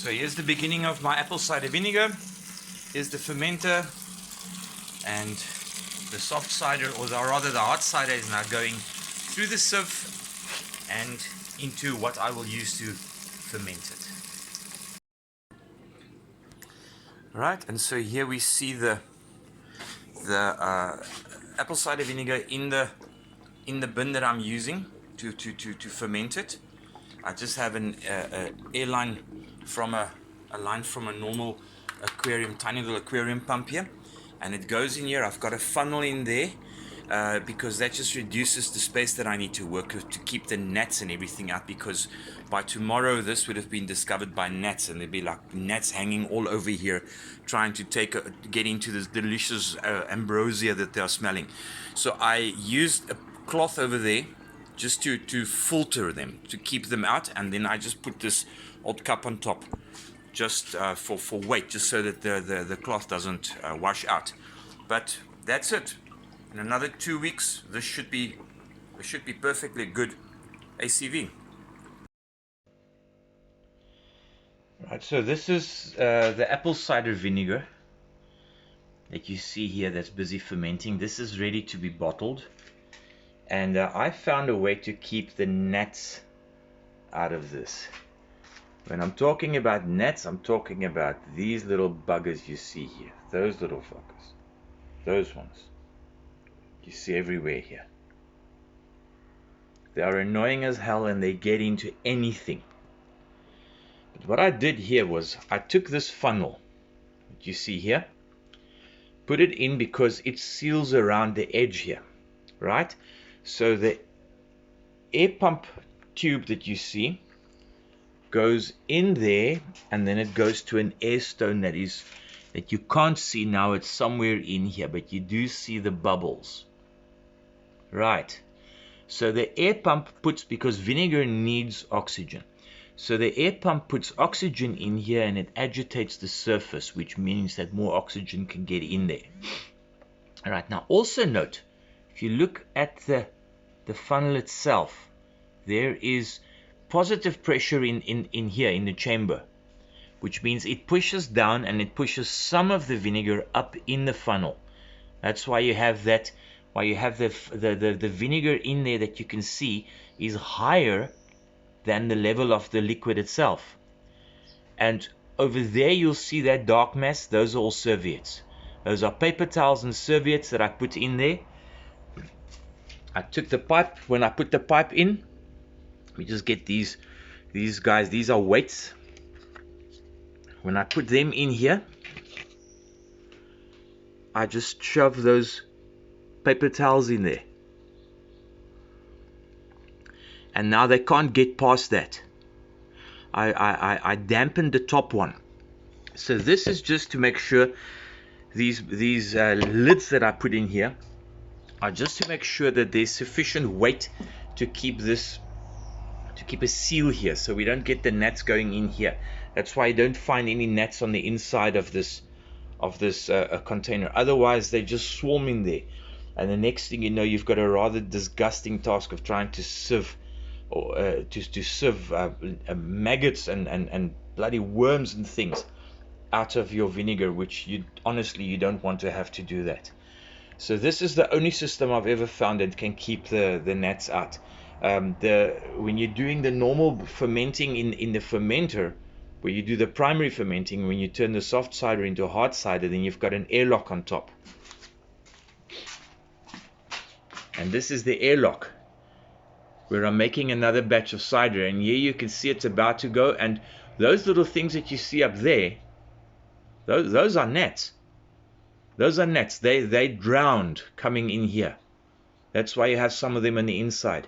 So here's the beginning of my apple cider vinegar. Here's the fermenter, and the soft cider, or rather the hard cider, is now going through the sieve and into what I will use to ferment it. Right, and so here we see the apple cider vinegar in the bin that I'm using to ferment it. I just have an air line from a line from a normal aquarium, tiny little aquarium pump here, and it goes in here. I've got a funnel in there because that just reduces the space that I need to work with to keep the gnats and everything out, because by tomorrow this would have been discovered by gnats, and there'd be like gnats hanging all over here trying to get into this delicious ambrosia that they are smelling. So I used a cloth over there just to filter them, to keep them out, and then I just put this old cup on top just for weight, just so that the cloth doesn't wash out. But that's it. In another 2 weeks this should be perfectly good ACV. Right, so this is the apple cider vinegar that you see here that's busy fermenting. This is ready to be bottled. And I found a way to keep the gnats out of this. When I'm talking about gnats, I'm talking about these little buggers you see here. Those little fuckers. Those ones. You see everywhere here. They are annoying as hell and they get into anything. But what I did here was I took this funnel that you see here, put it in because it seals around the edge here, right? So the air pump tube that you see goes in there, and then it goes to an air stone that you can't see now. It's somewhere in here, but you do see the bubbles, right? So the air pump puts, because vinegar needs oxygen, so the air pump puts oxygen in here and it agitates the surface, which means that more oxygen can get in there. All right, now also note, if you look at the funnel itself, there is positive pressure in here in the chamber, which means it pushes down and it pushes some of the vinegar up in the funnel. That's why you have that, why you have the vinegar in there that you can see is higher than the level of the liquid itself. And over there you'll see that dark mass. Those are all serviettes. Those are paper towels and serviettes that I put in there. I took the pipe. When I put the pipe in, we just get these guys. These are weights. When I put them in here, I just shove those paper towels in there, and now they can't get past that. I dampened the top one. So this is just to make sure these lids that I put in here are just to make sure that there's sufficient weight to keep this, to keep a seal here, so we don't get the gnats going in here. That's why you don't find any gnats on the inside of this container. Otherwise they just swarm in there, and the next thing you know, you've got a rather disgusting task of trying to sieve or to sieve maggots and bloody worms and things out of your vinegar, which you honestly don't want to have to do that. So this is the only system I've ever found that can keep the gnats out. When you're doing the normal fermenting in the fermenter, where you do the primary fermenting, when you turn the soft cider into a hard cider, then you've got an airlock on top. And this is the airlock where I'm making another batch of cider, and here you can see it's about to go, and those little things that you see up there, those are gnats. Those are gnats. They drowned coming in here. That's why you have some of them on the inside.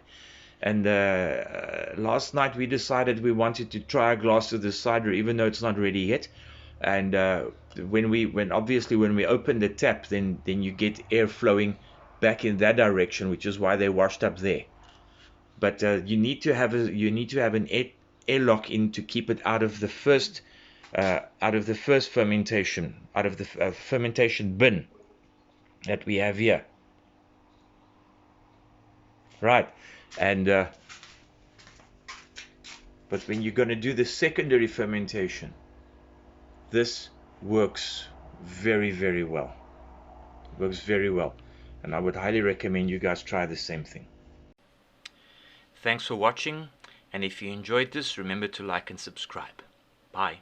And last night we decided we wanted to try a glass of the cider, even though it's not ready yet. And when we open the tap, then you get air flowing back in that direction, which is why they washed up there. But you need to have an airlock in to keep it out of the first fermentation, out of the fermentation bin that we have here. Right, and but when you're going to do the secondary fermentation, This works very, very well. Works very well. And I would highly recommend you guys try the same thing. Thanks for watching. And if you enjoyed this, remember to like and subscribe. Bye.